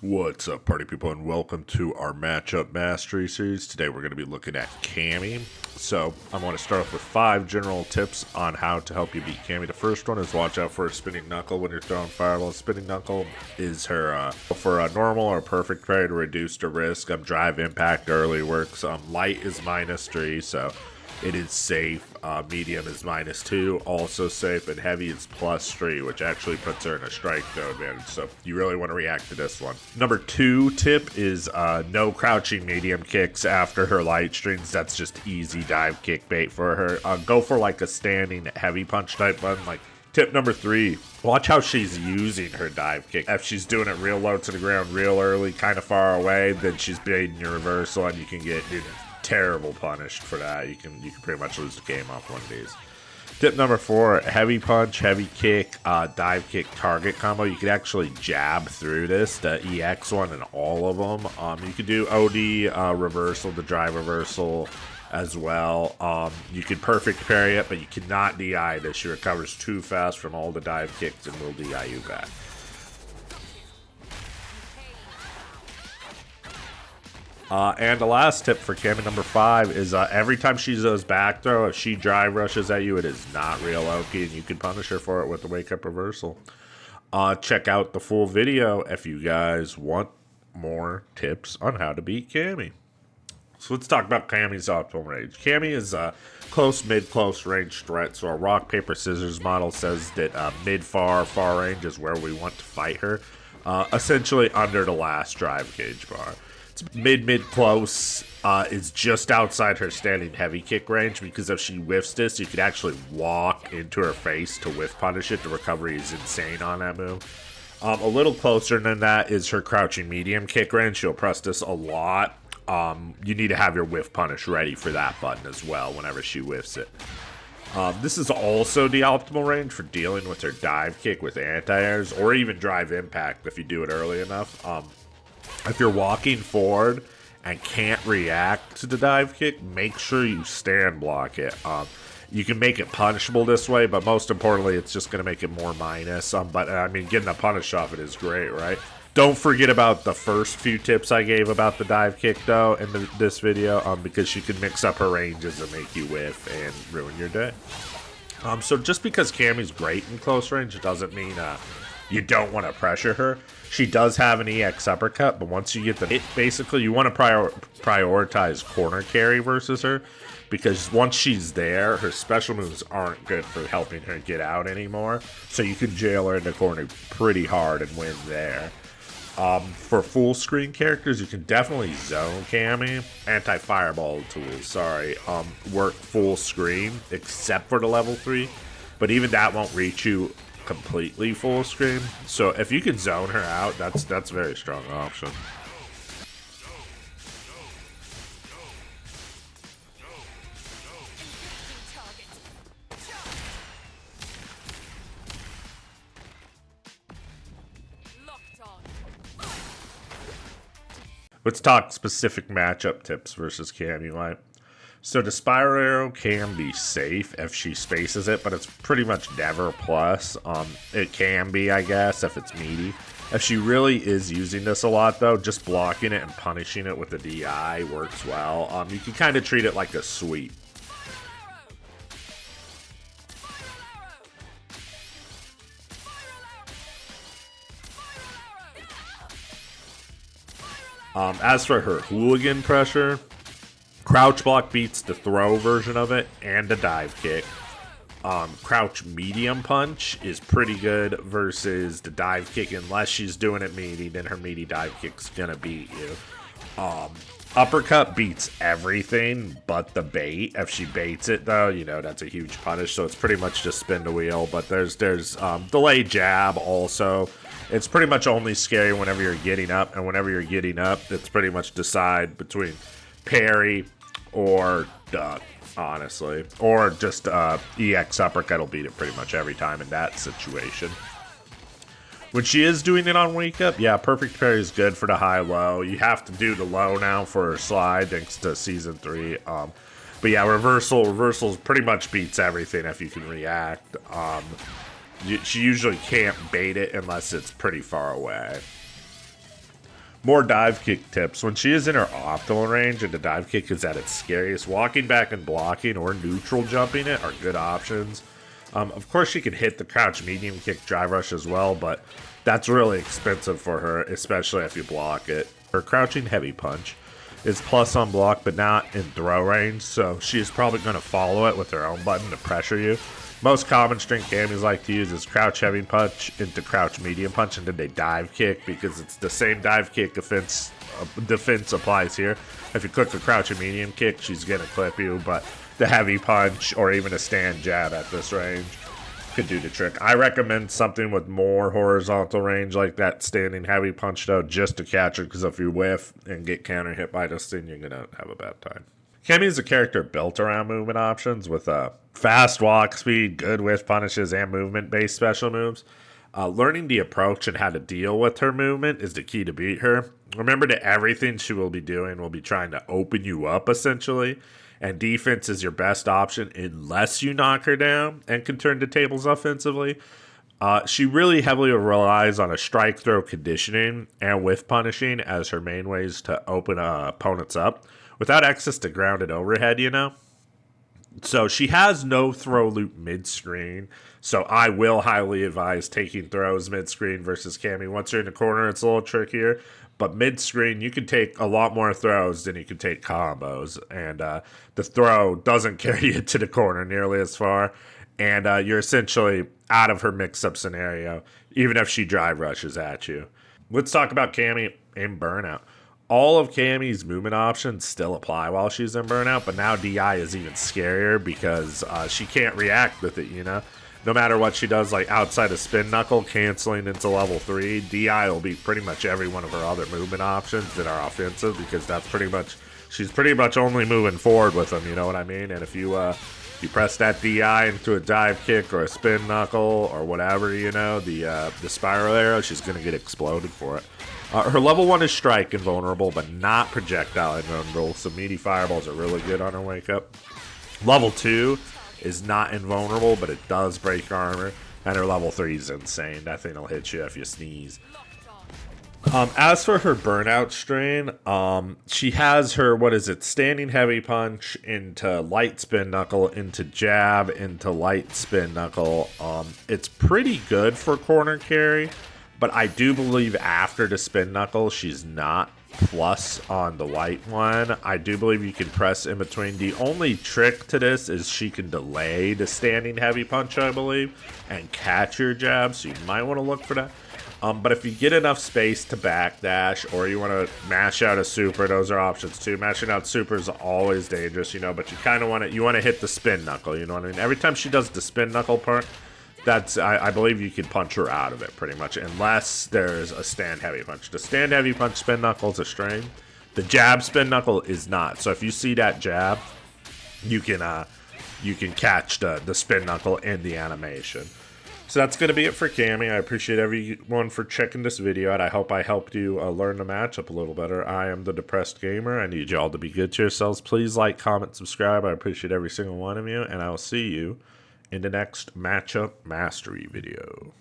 What's up, party people, and welcome to our matchup mastery series. Today we're going to be looking at Cammy. So I want to start off with 5 general tips on how to help you beat Cammy. The first one is watch out for a spinning knuckle when you're throwing fireball. Spinning knuckle is her for a normal or perfect parry to reduce the risk. Drive impact early works. Light is -3, so it is safe. Medium is -2, also safe, and heavy is +3, which actually puts her in a strike throw advantage. So you really want to react to this one. Number 2 tip is no crouching medium kicks after her light strings. That's just easy dive kick bait for her. Go for like a standing heavy punch type button. Like tip number 3, watch how she's using her dive kick. If she's doing it real low to the ground, real early, kind of far away, then she's baiting your reversal, and you can get terrible punished for that. You can pretty much lose the game off one of these. Tip number 4, heavy punch, heavy kick, dive kick target combo. You could actually jab through this, the EX one and all of them. You could do OD reversal, the drive reversal as well. You could perfect parry it, but you cannot DI this. She recovers too fast from all the dive kicks and will DI you back. And the last tip for Cammy number 5 is every time she does back throw, if she drive rushes at you, it is not real OP, and you can punish her for it with the wake up reversal. Check out the full video if you guys want more tips on how to beat Cammy. So let's talk about Cammy's optimal range. Cammy is a close, mid-close range threat, so a rock, paper, scissors model says that mid-far, far range is where we want to fight her. Essentially under the last drive gauge bar. Mid-close is just outside her standing heavy kick range, because if she whiffs this, you could actually walk into her face to whiff punish it. The recovery is insane on that move. A little closer than that is her crouching medium kick range. She'll press this a lot. You need to have your whiff punish ready for that button as well whenever she whiffs it. This is also the optimal range for dealing with her dive kick with anti-airs, or even drive impact if you do it early enough. If you're walking forward and can't react to the dive kick, make sure you stand block it. You can make it punishable this way, but most importantly, it's just going to make it more minus. But I mean, getting a punish off it is great, right? Don't forget about the first few tips I gave about the dive kick, though, in this video, because she can mix up her ranges and make you whiff and ruin your day. So just because Cammy's great in close range doesn't mean you don't want to pressure her. She does have an EX uppercut, but once you get the hit, basically you want to prioritize corner carry versus her, because once she's there, her special moves aren't good for helping her get out anymore. So you can jail her in the corner pretty hard and win there. For full screen characters, you can definitely zone Cammy. Anti-fireball tools, sorry, work full screen except for the level 3, but even that won't reach you completely full screen. So if you can zone her out, that's a very strong option. Let's talk specific matchup tips versus Cammy Light. So the spiral arrow can be safe if she spaces it, but it's pretty much never plus. It can be, I guess, if it's meaty. If she really is using this a lot, though, just blocking it and punishing it with the DI works well. You can kind of treat it like a sweep. As for her hooligan pressure, crouch block beats the throw version of it and the dive kick. Crouch medium punch is pretty good versus the dive kick. Unless she's doing it meaty, then her meaty dive kick's gonna beat you. Uppercut beats everything but the bait. If she baits it, though, you know, that's a huge punish, so it's pretty much just spin the wheel. But there's delay jab also. It's pretty much only scary whenever you're getting up, and whenever you're getting up, it's pretty much decide between parry or duck, honestly. Or just EX uppercut will beat it pretty much every time in that situation. When she is doing it on wake up, yeah, perfect parry is good for the high-low. You have to do the low now for her slide thanks to Season 3. But yeah, reversals pretty much beats everything if you can react. She usually can't bait it unless it's pretty far away. More dive kick tips. When she is in her optimal range and the dive kick is at its scariest, walking back and blocking or neutral jumping it are good options. Of course, she can hit the crouch medium kick drive rush as well, but that's really expensive for her, especially if you block it. Her crouching heavy punch is plus on block, but not in throw range, so she's probably going to follow it with her own button to pressure you. Most common string Cammys like to use is crouch heavy punch into crouch medium punch, and then they dive kick because it's the same dive kick defense applies here. If you click the crouch and medium kick, she's going to clip you, but the heavy punch or even a stand jab at this range could do the trick. I recommend something with more horizontal range like that standing heavy punch though, just to catch her, because if you whiff and get counter hit by this thing, you're going to have a bad time. Cammy is a character built around movement options with a fast walk speed, good whiff punishes, and movement-based special moves. Learning the approach and how to deal with her movement is the key to beat her. Remember that everything she will be doing will be trying to open you up, essentially, and defense is your best option unless you knock her down and can turn the tables offensively. She really heavily relies on a strike throw conditioning and whiff punishing as her main ways to open opponents up without access to grounded overhead, you know? So she has no throw loop mid-screen, so I will highly advise taking throws mid-screen versus Cammy. Once you're in the corner, it's a little trickier, but mid-screen, you can take a lot more throws than you can take combos, and the throw doesn't carry you to the corner nearly as far, and you're essentially out of her mix-up scenario, even if she drive rushes at you. Let's talk about Cammy in Burnout. All of Cammy's movement options still apply while she's in Burnout, but now DI is even scarier because she can't react with it, you know? No matter what she does, like outside of spin knuckle, canceling into level 3, DI will beat pretty much every one of her other movement options that are offensive, because that's pretty much, she's pretty much only moving forward with them, you know what I mean? And if you press that DI into a dive kick or a spin knuckle or whatever, you know, the spiral arrow, she's going to get exploded for it. Her level 1 is strike invulnerable, but not projectile invulnerable, so meaty fireballs are really good on her wake up. Level 2 is not invulnerable, but it does break armor, and her level 3 is insane. That thing will hit you if you sneeze. As for her Burnout strain, she has her, standing heavy punch into light spin knuckle, into jab, into light spin knuckle. It's pretty good for corner carry, but I do believe after the spin knuckle, she's not plus on the light one. I do believe you can press in between. The only trick to this is she can delay the standing heavy punch, I believe, and catch your jab, so you might want to look for that. But if you get enough space to backdash, or you want to mash out a super, those are options too. Mashing out super is always dangerous, you know, but you kind of want to hit the spin knuckle, you know what I mean? Every time she does the spin knuckle part, that's, I believe you can punch her out of it pretty much, unless there's a stand heavy punch. The stand heavy punch spin knuckle is a strain. The jab spin knuckle is not. So if you see that jab, you can catch the spin knuckle in the animation. So that's going to be it for Cammy. I appreciate everyone for checking this video out. I hope I helped you learn the matchup a little better. I am the Depressed Gamer. I need y'all to be good to yourselves. Please like, comment, subscribe. I appreciate every single one of you, and I will see you in the next matchup mastery video.